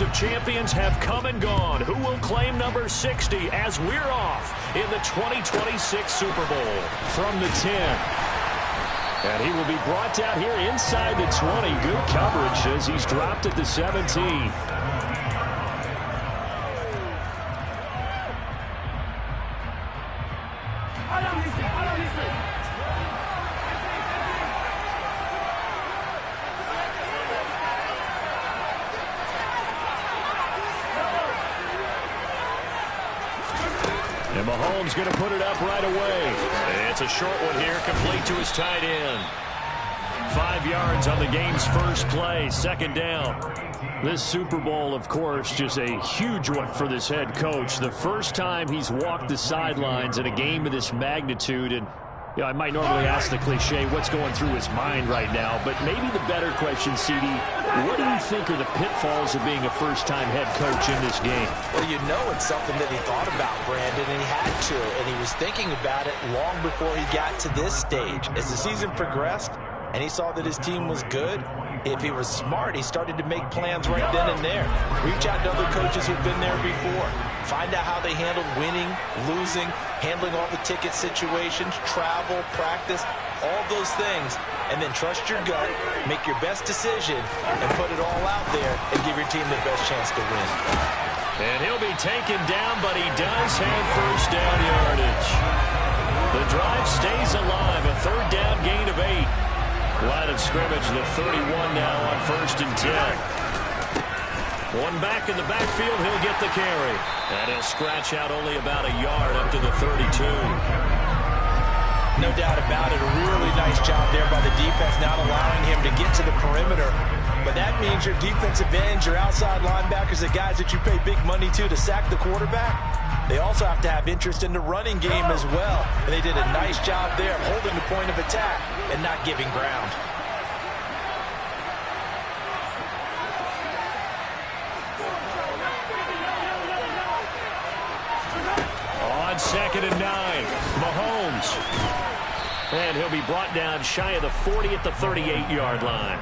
days of champions have come and gone. Who will claim number 60 as we're off in the 2026 Super Bowl? From the 10. And he will be brought down here inside the 20. Good coverage as he's dropped at the 17. And Mahomes going to put it up right away. It's a short one here, complete to his tight end. 5 yards on the game's first play, second down. This Super Bowl, of course, just a huge one for this head coach. The first time he's walked the sidelines in a game of this magnitude. And you know, I might normally ask the cliche, what's going through his mind right now? But maybe the better question, CD, what do you think are the pitfalls of being a first-time head coach in this game? Well, you know it's something that he thought about, Brandon, and he had to. And he was thinking about it long before he got to this stage. As the season progressed and he saw that his team was good, if he was smart, he started to make plans right then and there. Reach out to other coaches who've been there before. Find out how they handled winning, losing, handling all the ticket situations, travel, practice, all those things. And then trust your gut, make your best decision, and put it all out there and give your team the best chance to win. And he'll be taken down, but he does have first down yardage. The drive stays alive, a third down gain of 8. Line of scrimmage, the 31 now on 1st and 10. One back in the backfield, he'll get the carry. And he'll scratch out only about a yard up to the 32. No doubt about it. A really nice job there by the defense, not allowing him to get to the perimeter. But that means your defensive ends, your outside linebackers, the guys that you pay big money to sack the quarterback, they also have to have interest in the running game as well. And they did a nice job there of holding the point of attack and not giving ground. On 2nd and 9, Mahomes. And he'll be brought down shy of the 40 at the 38-yard line.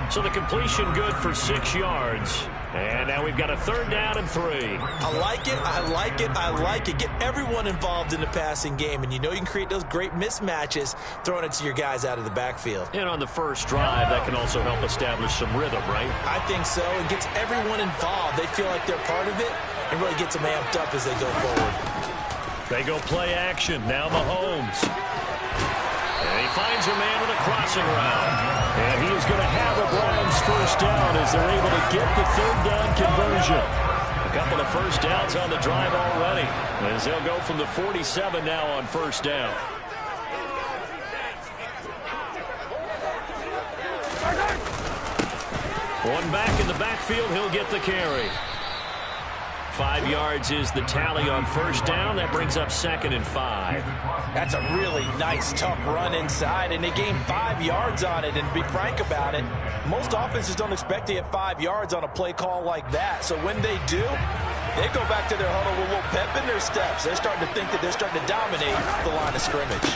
So the completion good for 6 yards. And now we've got a third down and 3. I like it, I like it, I like it. Get everyone involved in the passing game. And you know you can create those great mismatches throwing it to your guys out of the backfield. And on the first drive, that can also help establish some rhythm, right? I think so. It gets everyone involved. They feel like they're part of it and really gets them amped up as they go forward. They go play action. Now Mahomes. And he finds a man with a crossing route. And he is going to have a Browns first down as they're able to get the third down conversion. A couple of first downs on the drive already, as they'll go from the 47 now on first down. One back in the backfield, he'll get the carry. 5 yards is the tally on first down. That brings up 2nd and 5. That's a really nice, tough run inside, and they gained 5 yards on it. And to be frank about it, most offenses don't expect to get 5 yards on a play call like that. So when they do, they go back to their huddle with a little pep in their steps. They're starting to think that they're starting to dominate the line of scrimmage.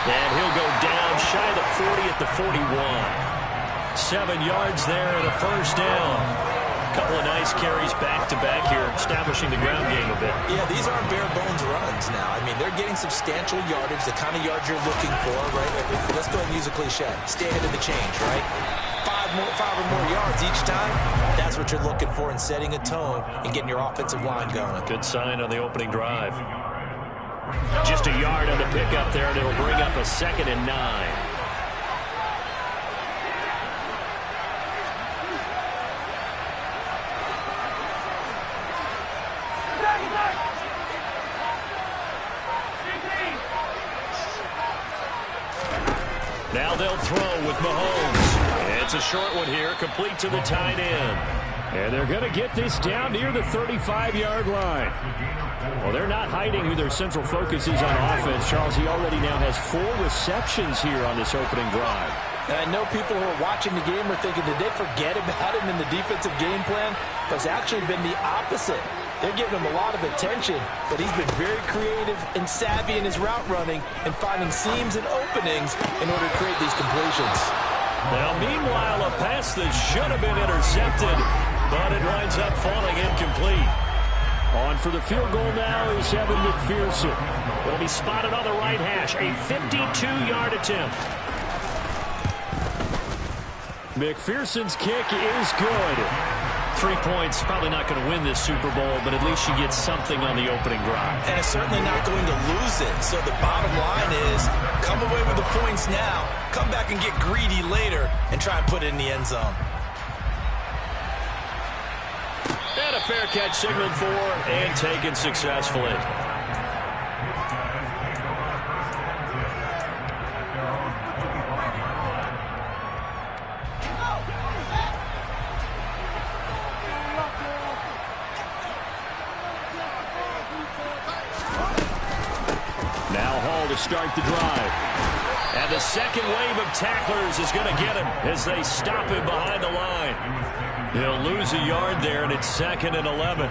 And he'll go down shy of the 40 at the 41. 7 yards there and a first down. A couple of nice carries back-to-back here, establishing the ground game a bit. Yeah, these aren't bare-bones runs now. I mean, they're getting substantial yardage, the kind of yards you're looking for, right? Let's go and use a cliche. Stay ahead of the change, right? Five or more yards each time. That's what you're looking for in setting a tone and getting your offensive line going. Good sign on the opening drive. Just a yard on the pickup there, and it'll bring up a 2nd and 9. Now they'll throw with Mahomes. It's a short one here, complete to the tight end. And they're going to get this down near the 35-yard line. Well, they're not hiding who their central focus is on offense. Charles, he already now has 4 receptions here on this opening drive. And I know people who are watching the game are thinking, did they forget about him in the defensive game plan? But it's actually been the opposite. They're giving him a lot of attention, but he's been very creative and savvy in his route running and finding seams and openings in order to create these completions. Now, meanwhile, a pass that should have been intercepted, but it winds up falling incomplete. On for the field goal now is Evan McPherson. It'll be spotted on the right hash, a 52-yard attempt. McPherson's kick is good. 3 points, probably not going to win this Super Bowl, but at least you get something on the opening drive. And it's certainly not going to lose it. So the bottom line is, come away with the points now, come back and get greedy later, and try and put it in the end zone. And a fair catch signaled for and taken successfully. Now Hall to start the drive. And the second wave of tacklers is going to get him as they stop him behind the line. He'll lose a yard there, and it's 2nd and 11.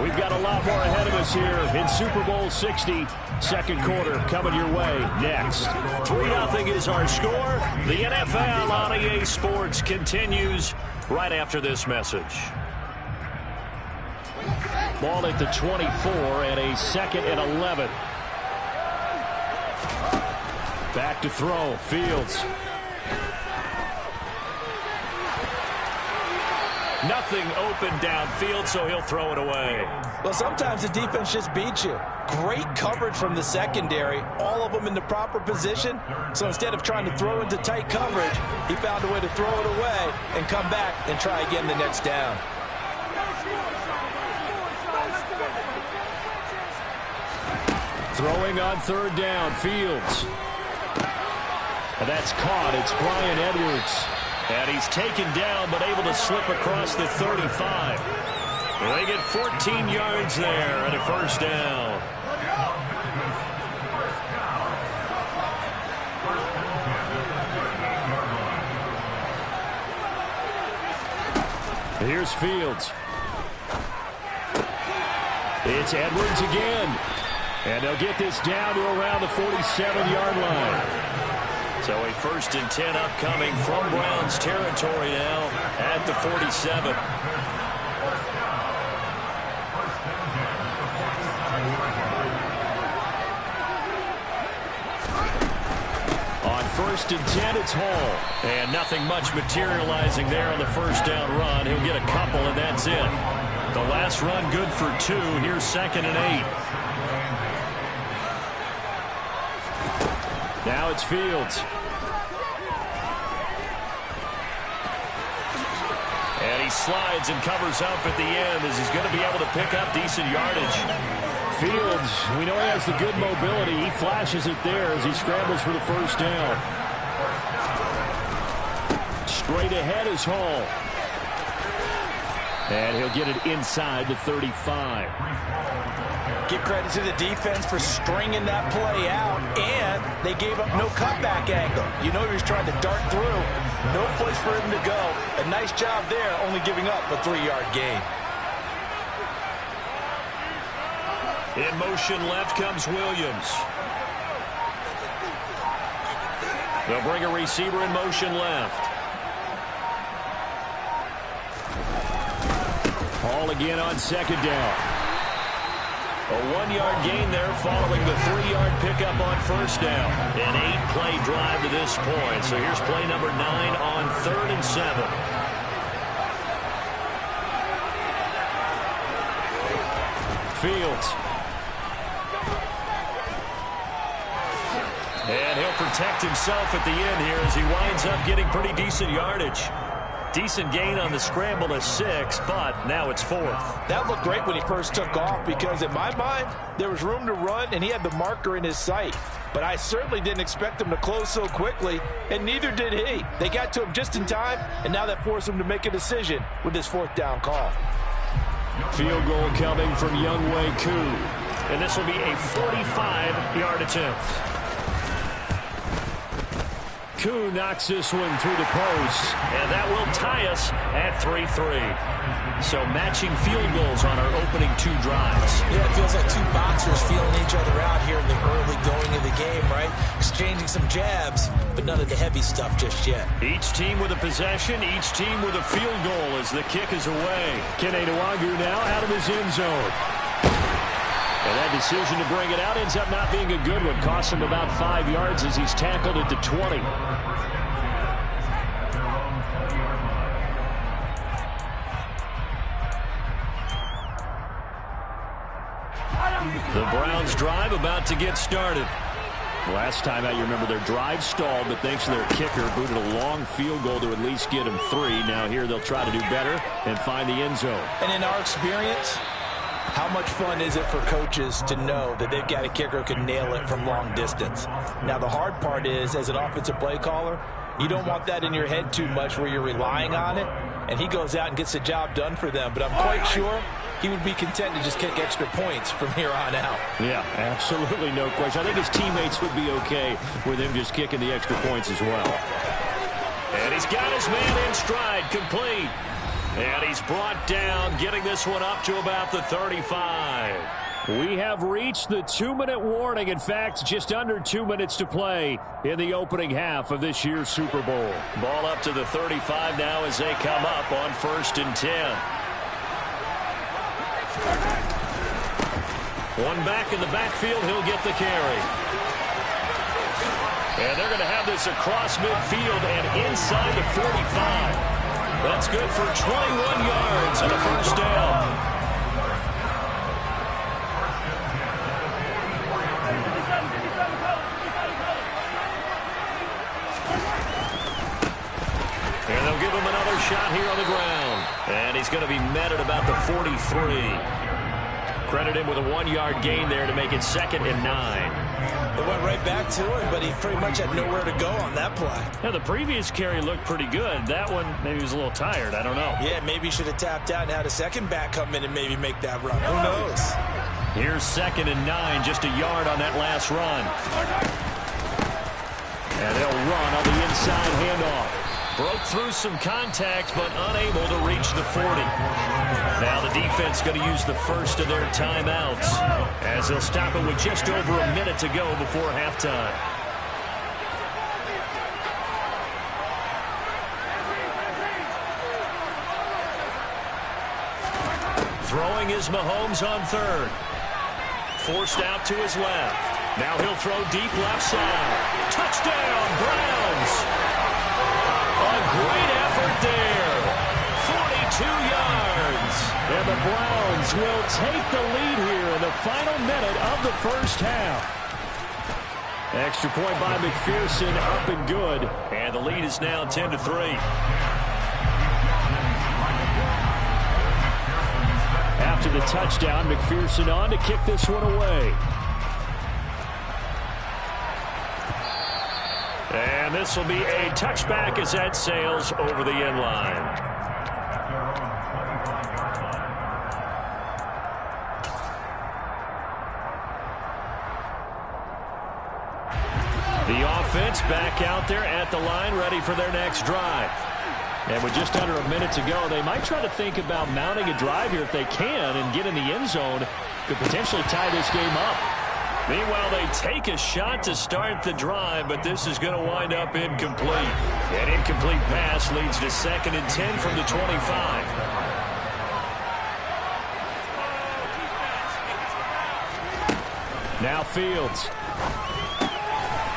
We've got a lot more ahead of us here in Super Bowl 60. Second quarter coming your way next. 3-0 is our score. The NFL on EA Sports continues right after this message. Ball at the 24 and a 2nd and 11. Back to throw. Fields. Nothing open downfield, so he'll throw it away. Well, sometimes the defense just beats you. Great coverage from the secondary, all of them in the proper position. So instead of trying to throw into tight coverage, he found a way to throw it away and come back and try again the next down. Throwing on 3rd down, Fields. And that's caught. It's Bryan Edwards. And he's taken down, but able to slip across the 35. They get 14 yards there and a first down. Here's Fields. It's Edwards again. And they'll get this down to around the 47-yard line. So a 1st and 10 upcoming from Browns territory now at the 47. On 1st and 10, it's Hall. And nothing much materializing there on the first down run. He'll get a couple, and that's it. The last run good for 2. Here's 2nd and 8. Now it's Fields. And he slides and covers up at the end as he's going to be able to pick up decent yardage. Fields, we know he has the good mobility. He flashes it there as he scrambles for the first down. Straight ahead is Hall. And he'll get it inside the 35. Give credit to the defense for stringing that play out, and they gave up no cutback angle. You know he was trying to dart through. No place for him to go. A nice job there, only giving up a 3-yard gain. In motion left comes Williams. They'll bring a receiver in motion left. Hall again on 2nd down. A 1-yard gain there following the 3-yard pickup on 1st down. An 8-play drive to this point. So here's play number 9 on 3rd and 7. Fields. And he'll protect himself at the end here as he winds up getting pretty decent yardage. Decent gain on the scramble to 6, but now it's 4th. That looked great when he first took off because, in my mind, there was room to run, and he had the marker in his sight. But I certainly didn't expect him to close so quickly, and neither did he. They got to him just in time, and now that forced him to make a decision with this 4th down call. Field goal coming from Younghoe Koo. And this will be a 45-yard attempt. Koo knocks this one through the post, and that will tie us at 3-3. So matching field goals on our opening 2 drives. Yeah, it feels like 2 boxers feeling each other out here in the early going of the game, right? Exchanging some jabs, but none of the heavy stuff just yet. Each team with a possession, each team with a field goal as the kick is away. Kene Nwagu now out of his end zone. And that decision to bring it out ends up not being a good one. Costs him about 5 yards as he's tackled at the 20. The Browns drive about to get started. Last time out, you remember their drive stalled, but thanks to their kicker, booted a long field goal to at least get them 3. Now here they'll try to do better and find the end zone. And in our experience, how much fun is it for coaches to know that they've got a kicker who can nail it from long distance? Now, the hard part is, as an offensive play caller, you don't want that in your head too much where you're relying on it, and he goes out and gets the job done for them. But I'm quite sure he would be content to just kick extra points from here on out. Yeah, absolutely no question. I think his teammates would be okay with him just kicking the extra points as well. And he's got his man in stride, complete. And he's brought down, getting this one up to about the 35. We have reached the 2-minute warning. In fact, just under 2 minutes to play in the opening half of this year's Super Bowl. Ball up to the 35 now as they come up on 1st and 10. One back in the backfield, he'll get the carry. And they're going to have this across midfield and inside the 45. That's good for 21 yards and a first down. And they'll give him another shot here on the ground. And he's going to be met at about the 43. Credit him with a 1-yard gain there to make it 2nd and 9. It went right back to him, but he pretty much had nowhere to go on that play. Yeah, the previous carry looked pretty good. That one, maybe he was a little tired. I don't know. Yeah, maybe he should have tapped out and had a second back come in and maybe make that run. Who knows? Here's 2nd and 9, just a yard on that last run. And they'll run on the inside handoff. Broke through some contact, but unable to reach the 40. Now the defense going to use the first of their timeouts as they'll stop it with just over a minute to go before halftime. Throwing is Mahomes on 3rd. Forced out to his left. Now he'll throw deep left side. Touchdown, Browns! A great effort there. 42 yards. And the Browns will take the lead here in the final minute of the first half. Extra point by McPherson, up and good. And the lead is now 10-3. After the touchdown, McPherson on to kick this one away. And this will be a touchback as that sails over the end line. The offense back out there at the line, ready for their next drive. And with just under a minute to go, they might try to think about mounting a drive here if they can and get in the end zone. Could potentially tie this game up. Meanwhile, they take a shot to start the drive, but this is going to wind up incomplete. An incomplete pass leads to 2nd and 10 from the 25. Now Fields.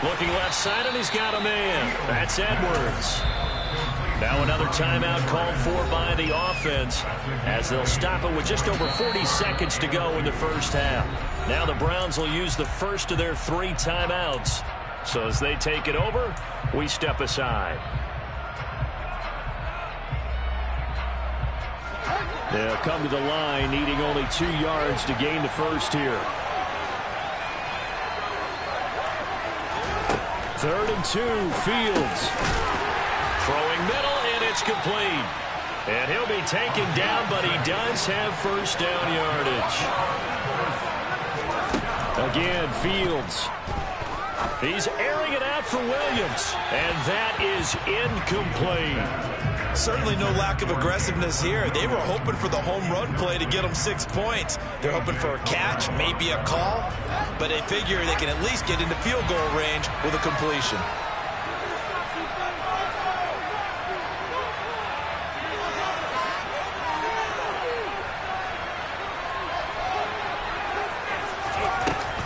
Looking left side, and he's got a man. That's Edwards. Now another timeout called for by the offense as they'll stop it with just over 40 seconds to go in the first half. Now the Browns will use the first of their 3 timeouts. So as they take it over, we step aside. They'll come to the line needing only 2 yards to gain the first here. 3rd and 2, Fields. Throwing middle, and it's complete. And he'll be taken down, but he does have first down yardage. Again, Fields. He's airing it out for Williams, and that is incomplete. Certainly no lack of aggressiveness here. They were hoping for the home run play to get them 6 points. They're hoping for a catch, maybe a call, but they figure they can at least get into field goal range with a completion.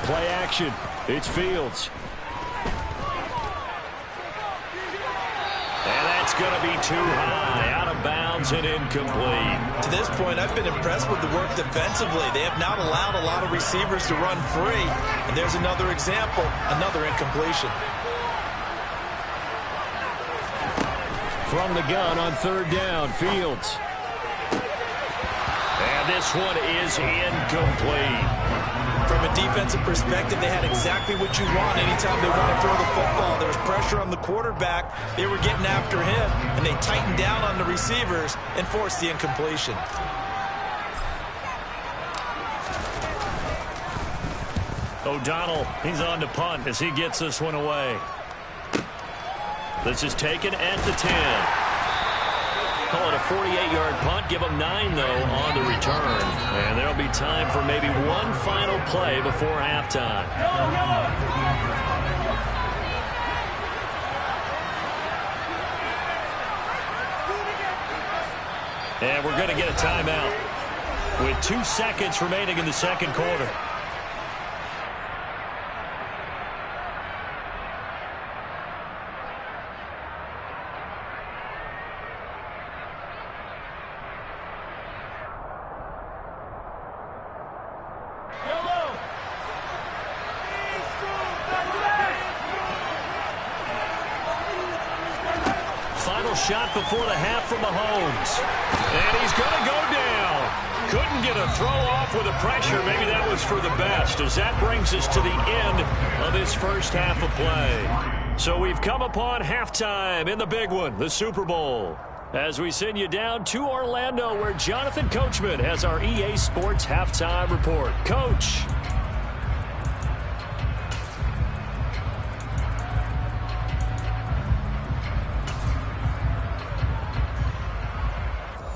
Play action. It's Fields. And that's going to be too high, out of bounds and incomplete. To this point, I've been impressed with the work defensively. They have not allowed a lot of receivers to run free. And there's another example, another incompletion. From the gun on third down, Fields. And this one is incomplete. From a defensive perspective, they had exactly what you want anytime they want to throw the football. There was pressure on the quarterback. They were getting after him, and they tightened down on the receivers and forced the incompletion. O'Donnell, he's on to punt as he gets this one away. This is taken at the 10. Call it a 48-yard punt. Give them 9, though, on the return. And there'll be time for maybe one final play before halftime. And we're going to get a timeout with 2 seconds remaining in the second quarter. Shot before the half from Mahomes. And he's going to go down. Couldn't get a throw off with the pressure. Maybe that was for the best, as that brings us to the end of this first half of play. So we've come upon halftime in the big one, the Super Bowl, as we send you down to Orlando, where Jonathan Coachman has our EA Sports halftime report. Coach.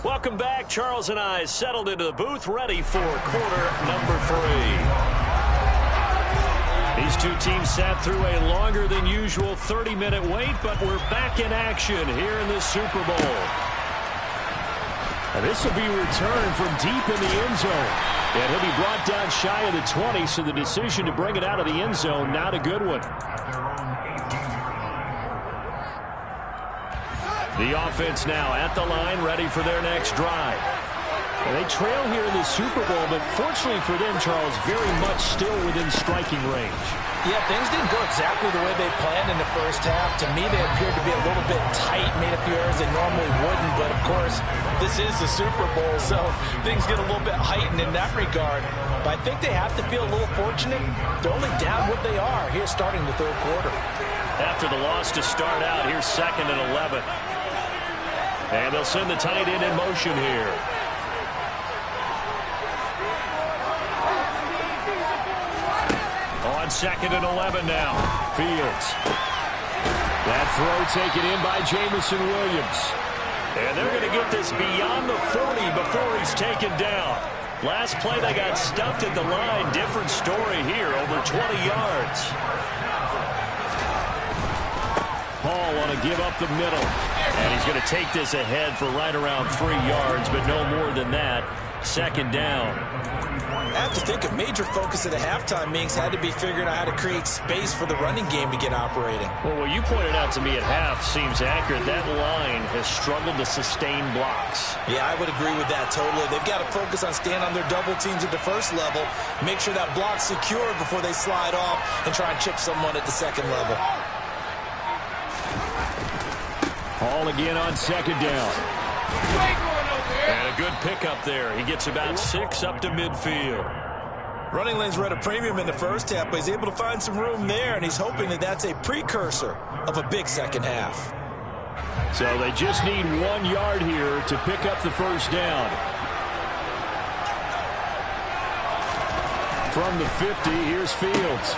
Welcome back. Charles and I settled into the booth, ready for quarter number 3. These two teams sat through a longer than usual 30-minute wait, but we're back in action here in the Super Bowl. And this will be returned from deep in the end zone. And he'll be brought down shy of the 20, so the decision to bring it out of the end zone, not a good one. The offense now at the line, ready for their next drive. And they trail here in the Super Bowl, but fortunately for them, Charles, very much still within striking range. Yeah, things didn't go exactly the way they planned in the first half. To me, they appeared to be a little bit tight, made a few errors they normally wouldn't. But, of course, this is the Super Bowl, so things get a little bit heightened in that regard. But I think they have to feel a little fortunate. They're only down what they are here starting the third quarter. After the loss to start out, here's 2nd and 11. And they'll send the tight end in motion here. On 2nd and 11 now. Fields. That throw taken in by Jamison Williams. And they're going to get this beyond the 40 before he's taken down. Last play they got stuffed at the line. Different story here, over 20 yards. Hall on a give up the middle. And he's going to take this ahead for right around 3 yards, but no more than that. 2nd down. I have to think a major focus of the halftime meetings had to be figuring out how to create space for the running game to get operating. Well, what you pointed out to me at half seems accurate. That line has struggled to sustain blocks. Yeah, I would agree with that totally. They've got to focus on staying on their double teams at the first level, make sure that block's secure before they slide off and try and chip someone at the second level. Hall again on 2nd down. And a good pickup there. He gets about 6 up to midfield. Running lanes were at a premium in the first half, but he's able to find some room there, and he's hoping that that's a precursor of a big second half. So they just need 1 yard here to pick up the first down. From the 50, here's Fields.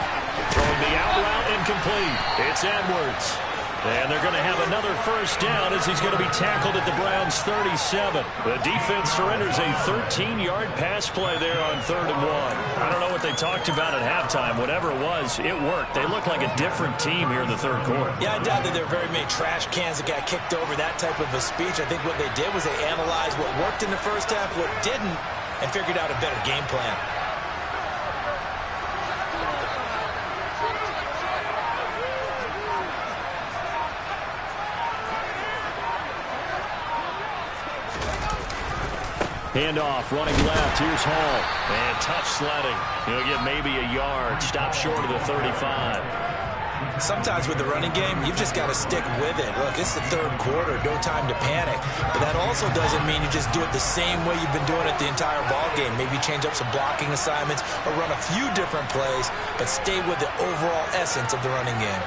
Throwing the out route incomplete. It's Edwards. And they're going to have another first down as he's going to be tackled at the Browns' 37. The defense surrenders a 13-yard pass play there on 3rd and 1. I don't know what they talked about at halftime. Whatever it was, it worked. They look like a different team here in the 3rd quarter. Yeah, I doubt that there are very many trash cans that got kicked over, that type of a speech. I think what they did was they analyzed what worked in the first half, what didn't, and figured out a better game plan. Handoff, running left. Here's Hall. And tough sledding. He'll get maybe a yard. Stop short of the 35. Sometimes with the running game, you've just got to stick with it. Look, it's the 3rd quarter. No time to panic. But that also doesn't mean you just do it the same way you've been doing it the entire ball game. Maybe change up some blocking assignments or run a few different plays, but stay with the overall essence of the running game.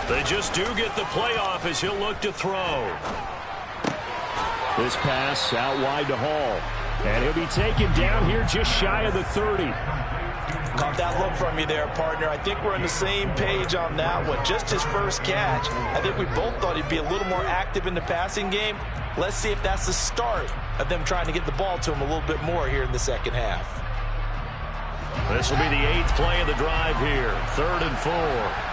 They just do get the playoff as he'll look to throw. This pass out wide to Hall. And he'll be taken down here just shy of the 30. Caught that look from you there, partner. I think we're on the same page on that one. Just his first catch. I think we both thought he'd be a little more active in the passing game. Let's see if that's the start of them trying to get the ball to him a little bit more here in the second half. This will be the 8th play of the drive here. 3rd and 4.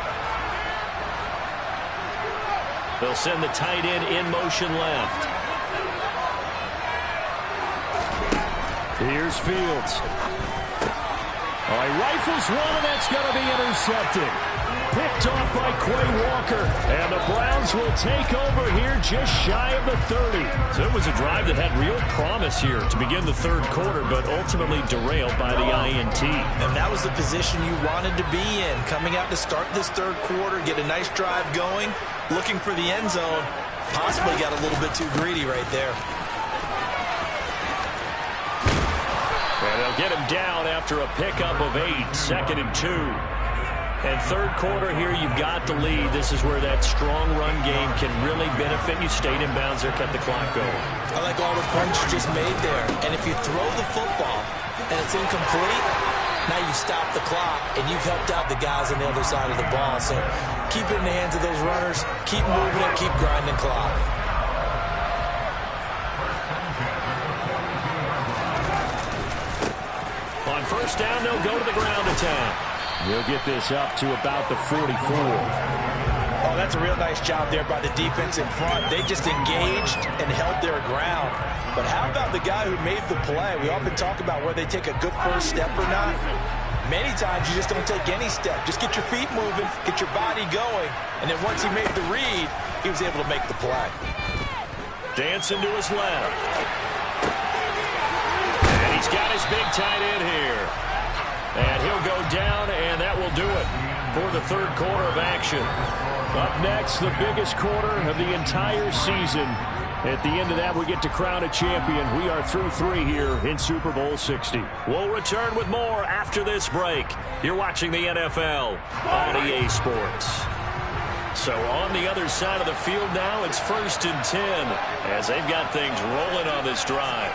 They'll send the tight end in motion left. Here's Fields. Oh, he rifles one, and that's going to be intercepted. Picked off by Quay Walker. And the Browns will take over here just shy of the 30. So it was a drive that had real promise here to begin the 3rd quarter, but ultimately derailed by the INT. And that was the position you wanted to be in. Coming out to start this 3rd quarter, get a nice drive going, looking for the end zone. Possibly got a little bit too greedy right there. And they'll get him down after a pickup of 8, 2nd and 2. And 3rd quarter here, you've got the lead. This is where that strong run game can really benefit you. Stayed in bounds there, kept the clock going. I like all the points you just made there. And if you throw the football and it's incomplete, now you stop the clock and you've helped out the guys on the other side of the ball. So keep it in the hands of those runners. Keep moving it. Keep grinding clock. On first down, they'll go to the ground attack. He'll get this up to about the 44. Oh, that's a real nice job there by the defense in front. They just engaged and held their ground. But how about the guy who made the play? We often talk about whether they take a good first step or not. Many times you just don't take any step. Just get your feet moving, get your body going. And then once he made the read, he was able to make the play. Dancing to his left. And he's got his big tight end here. And he'll go down, and that will do it for the 3rd quarter of action. Up next, the biggest quarter of the entire season. At the end of that, we get to crown a champion. We are through 3 here in Super Bowl 60. We'll return with more after this break. You're watching the NFL on EA Sports. So on the other side of the field now, it's 1st and 10 as they've got things rolling on this drive.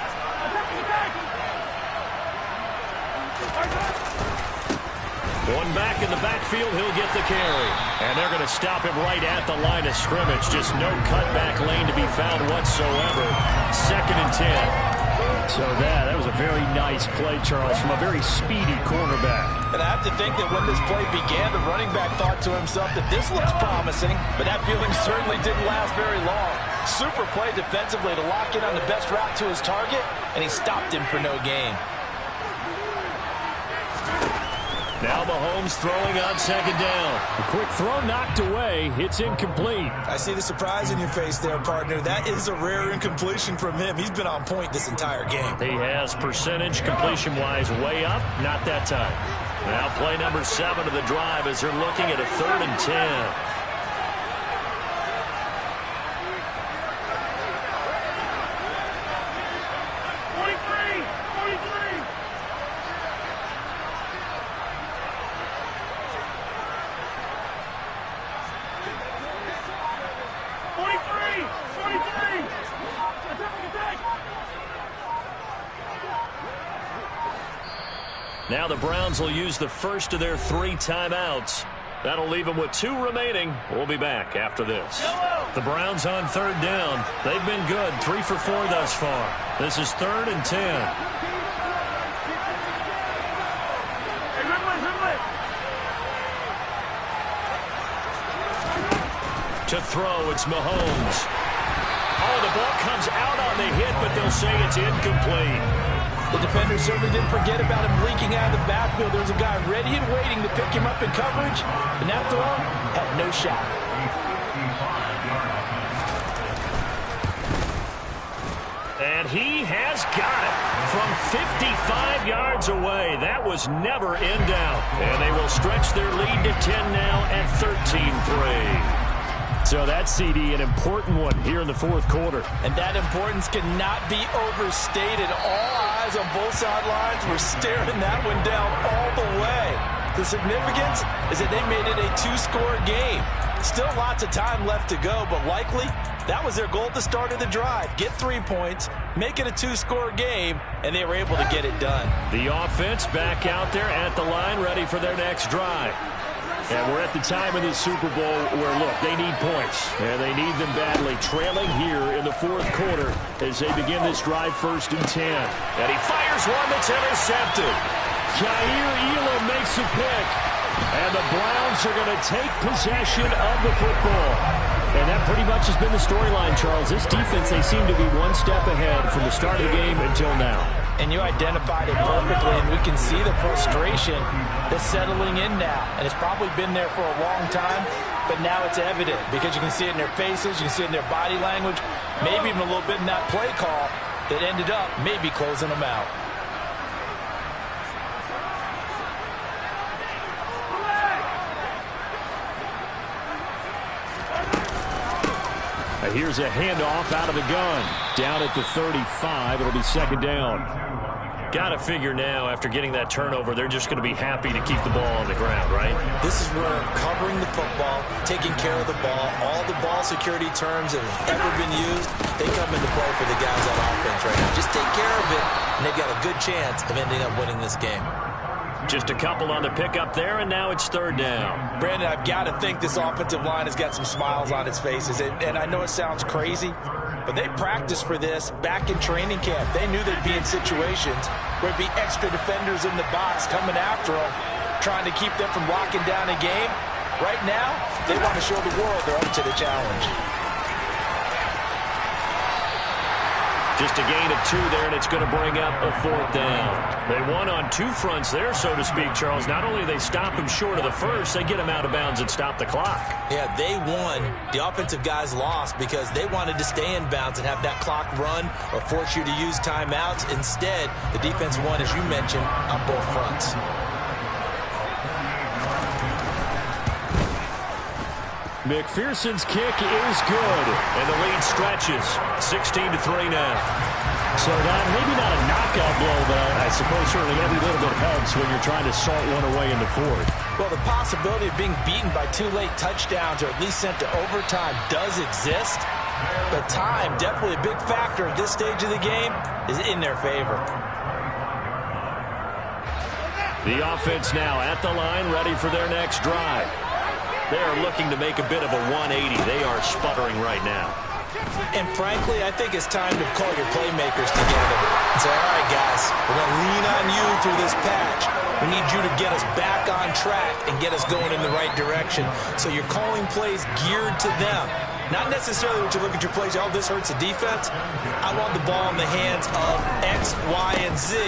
One back in the backfield, he'll get the carry. And they're going to stop him right at the line of scrimmage. Just no cutback lane to be found whatsoever. 2nd and 10. So that was a very nice play, Charles, from a very speedy cornerback. And I have to think that when this play began, the running back thought to himself that this looks promising, but that feeling certainly didn't last very long. Super play defensively to lock in on the best route to his target, and he stopped him for no gain. Now Mahomes throwing on 2nd down. A quick throw knocked away. It's incomplete. I see the surprise in your face there, partner. That is a rare incompletion from him. He's been on point this entire game. He has percentage completion-wise way up. Not that time. Now play number 7 of the drive as they're looking at a 3rd and 10. Now the Browns will use the first of their 3 timeouts. That'll leave them with 2 remaining. We'll be back after this. The Browns on 3rd down. They've been good, 3 for 4 thus far. This is 3rd and 10. To throw, it's Mahomes. Oh, the ball comes out on the hit, but they'll say it's incomplete. The defender certainly didn't forget about him leaking out of the backfield. There was a guy ready and waiting to pick him up in coverage, and that throw had no shot. And he has got it from 55 yards away. That was never in doubt. And they will stretch their lead to 10 now at 13-3. So that CD, an important one here in the 4th quarter. And that importance cannot be overstated. All eyes on both sidelines were staring that one down all the way. The significance is that they made it a 2-score game. Still lots of time left to go, but likely that was their goal at the start of the drive. Get 3 points, make it a 2-score game, and they were able to get it done. The offense back out there at the line, ready for their next drive. And we're at the time of this Super Bowl where, look, they need points. And they need them badly. Trailing here in the 4th quarter as they begin this drive 1st and 10. And he fires one that's intercepted. Jair Elam makes a pick. And the Browns are going to take possession of the football. And that pretty much has been the storyline, Charles. This defense, they seem to be one step ahead from the start of the game until now. And you identified it perfectly, and we can see the frustration that's settling in now. And it's probably been there for a long time, but now it's evident because you can see it in their faces, you can see it in their body language, maybe even a little bit in that play call that ended up maybe closing them out. Here's a handoff out of the gun. Down at the 35. It'll be 2nd down. Got to figure now, after getting that turnover, they're just going to be happy to keep the ball on the ground, right? This is where covering the football, taking care of the ball, all the ball security terms that have ever been used, they come into play for the guys on offense right now. Just take care of it, and they've got a good chance of ending up winning this game. Just a couple on the pickup there, and now it's 3rd down. Brandon, I've got to think this offensive line has got some smiles on its faces. And I know it sounds crazy, but they practiced for this back in training camp. They knew they'd be in situations where it'd be extra defenders in the box coming after them, trying to keep them from locking down a game. Right now, they want to show the world they're up to the challenge. Just a gain of 2 there, and it's going to bring up a 4th down. They won on 2 fronts there, so to speak, Charles. Not only they stop him short of the first, they get him out of bounds and stop the clock. Yeah, they won. The offensive guys lost because they wanted to stay in bounds and have that clock run or force you to use timeouts. Instead, the defense won, as you mentioned, on both fronts. McPherson's kick is good, and the lead stretches 16-3 now. So that maybe not a knockout blow, but I suppose certainly every little bit helps when you're trying to salt one away in the 4th. Well, the possibility of being beaten by 2 late touchdowns or at least sent to overtime does exist. But time, definitely a big factor at this stage of the game, is in their favor. The offense now at the line, ready for their next drive. They are looking to make a bit of a 180. They are sputtering right now. And frankly, I think it's time to call your playmakers together and say, all right, guys, we're going to lean on you through this patch. We need you to get us back on track and get us going in the right direction. So you're calling plays geared to them. Not necessarily when you look at your plays, oh, this hurts the defense. I want the ball in the hands of X, Y, and Z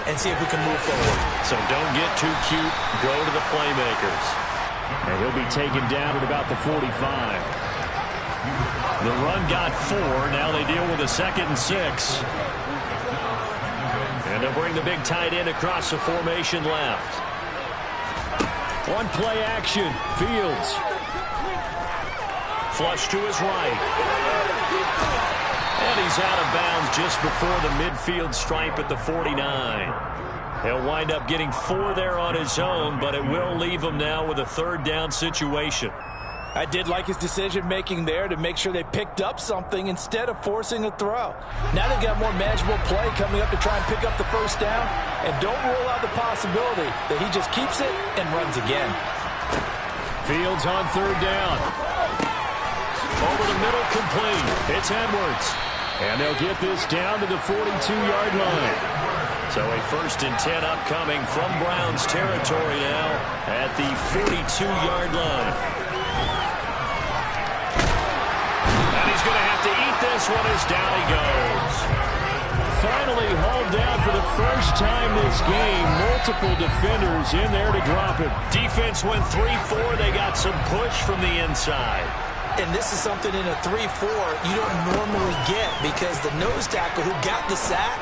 and see if we can move forward. So don't get too cute. Go to the playmakers. And he'll be taken down at about the 45. The run got 4. Now they deal with a 2nd and 6. And they'll bring the big tight end across the formation left. One play action. Fields. Flush to his right. And he's out of bounds just before the midfield stripe at the 49. He'll wind up getting 4 there on his own, but it will leave him now with a 3rd down situation. I did like his decision-making there to make sure they picked up something instead of forcing a throw. Now they've got more manageable play coming up to try and pick up the first down, and don't rule out the possibility that he just keeps it and runs again. Fields on third down. Over the middle, complete. It's Edwards. And they'll get this down to the 42-yard line. So a 1st and 10 upcoming from Browns territory now at the 42-yard line. And he's going to have to eat this one as down he goes. Finally hauled down for the first time this game. Multiple defenders in there to drop him. Defense went 3-4. They got some push from the inside. And this is something in a 3-4 you don't normally get because the nose tackle who got the sack,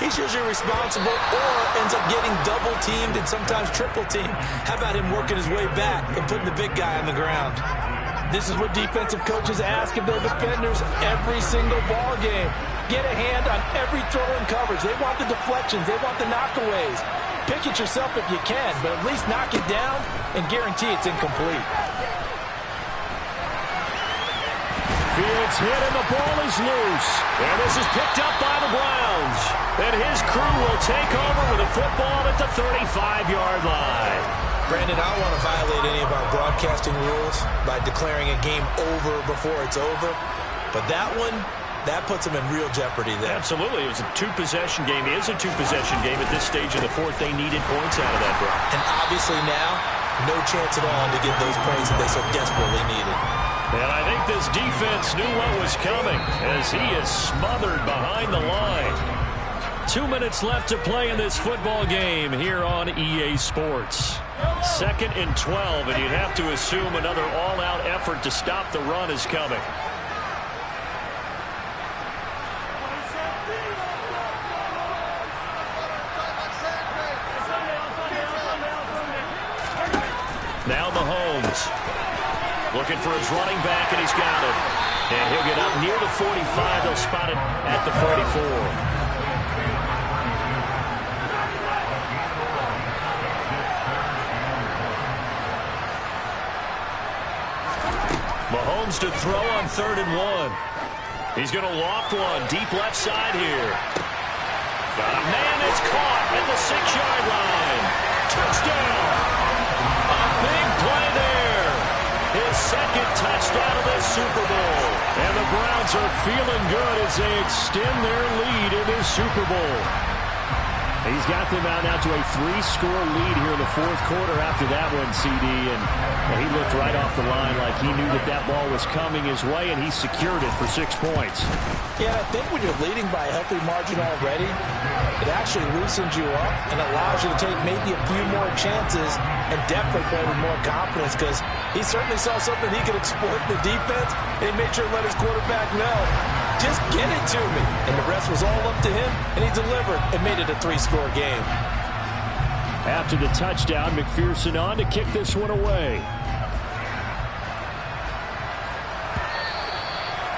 he's usually responsible or ends up getting double-teamed and sometimes triple-teamed. How about him working his way back and putting the big guy on the ground? This is what defensive coaches ask of their defenders every single ball game. Get a hand on every throw in coverage. They want the deflections. They want the knockaways. Pick it yourself if you can, but at least knock it down and guarantee it's incomplete. Fields hit and the ball is loose. And this is picked up by the Browns. And his crew will take over with a football at the 35-yard line. Brandon, I don't want to violate any of our broadcasting rules by declaring a game over before it's over. But that one, that puts them in real jeopardy there. Absolutely. It was a two-possession game. It is a two-possession game at this stage of the fourth. They needed points out of that, Brock. And obviously now, no chance at all to get those points that they so desperately needed. And I think this defense knew what was coming as he is smothered behind the line. 2 minutes left to play in this football game here on EA Sports. 2nd and 12, and you'd have to assume another all-out effort to stop the run is coming. Now Mahomes. Looking for his running back, and he's got it. And he'll get up near the 45. They'll spot it at the 44. Mahomes to throw on 3rd and 1. He's going to loft one deep left side here. Got a man that's caught at the 6-yard line. Touchdown. A big play there. His 2nd touchdown of the Super Bowl. And the Browns are feeling good as they extend their lead in this Super Bowl. He's got them out now to a 3-score lead here in the 4th quarter after that one, CD. And he looked right off the line like he knew that that ball was coming his way, and he secured it for 6 points. Yeah, I think when you're leading by a healthy margin already, it actually loosens you up and allows you to take maybe a few more chances and definitely play with more confidence because he certainly saw something he could exploit in the defense, and he made sure to let his quarterback know, just get it to me. And the rest was all up to him, and he delivered and made it a 3-score game. After the touchdown, McPherson on to kick this one away.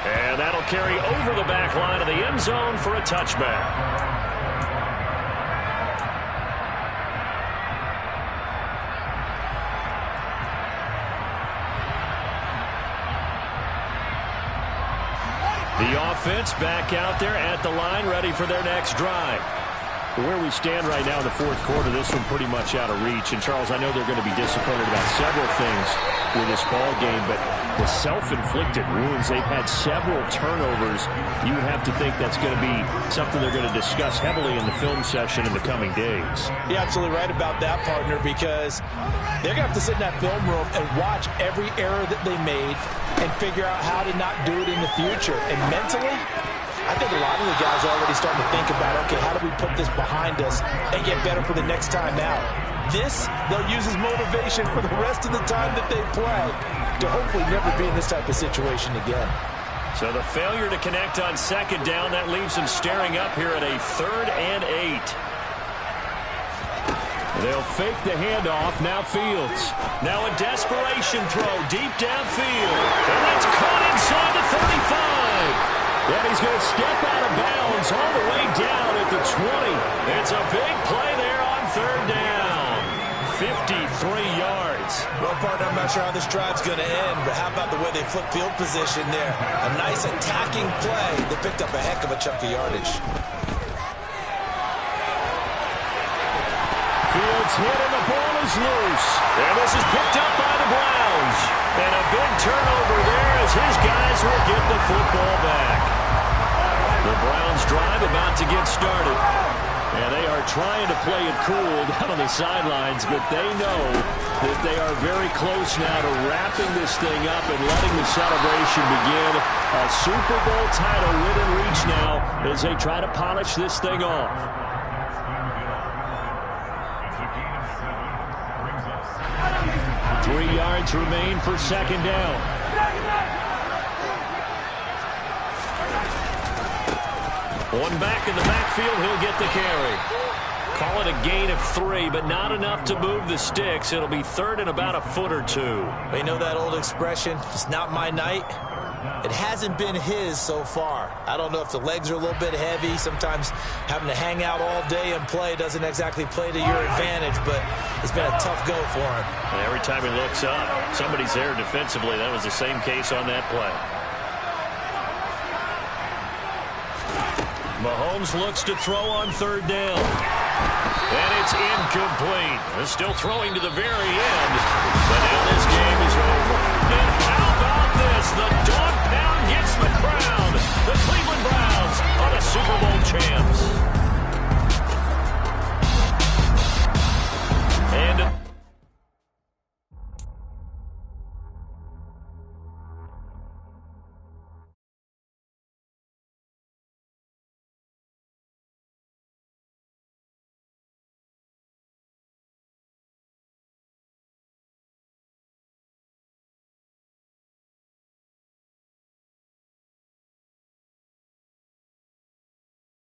And that'll carry over the back line of the end zone for a touchback. The offense back out there at the line, ready for their next drive. Where we stand right now in the 4th quarter, this one pretty much out of reach. And, Charles, I know they're going to be disappointed about several things with this ball game, but the self-inflicted wounds, they've had several turnovers. You have to think that's going to be something they're going to discuss heavily in the film session in the coming days. You're absolutely right about that, partner, because they're going to have to sit in that film room and watch every error that they made and figure out how to not do it in the future. And mentally, I think a lot of the guys are already starting to think about, okay, how do we put this behind us and get better for the next time out? This, they'll use as motivation for the rest of the time that they play to hopefully never be in this type of situation again. So the failure to connect on 2nd down, that leaves them staring up here at a 3rd and 8. They'll fake the handoff. Now Fields. Now a desperation throw deep downfield. And that's caught inside the 35. And he's going to step out of bounds all the way down at the 20. It's a big play there on 3rd down. 53 yards. Well, partner, I'm not sure how this drive's going to end, but how about the way they flip field position there? A nice attacking play. They picked up a heck of a chunk of yardage. Fields hit and the ball is loose. And this is picked up by the Browns. And a big turnover there as his guys will get the football back. The Browns drive about to get started. And they are trying to play it cool down on the sidelines, but they know that they are very close now to wrapping this thing up and letting the celebration begin. A Super Bowl title within reach now as they try to polish this thing off. Three yards remain for second down. One back in the backfield, he'll get the carry. Call it a gain of 3, but not enough to move the sticks. It'll be third and about a foot or two. You know that old expression, it's not my night? It hasn't been his so far. I don't know if the legs are a little bit heavy. Sometimes having to hang out all day and play doesn't exactly play to your advantage, but it's been a tough go for him. And every time he looks up, somebody's there defensively. That was the same case on that play. Mahomes looks to throw on third down. And it's incomplete. They're still throwing to the very end. But now this game is over. And how about this? The dog pound gets the crown. The Cleveland Browns are the Super Bowl champs.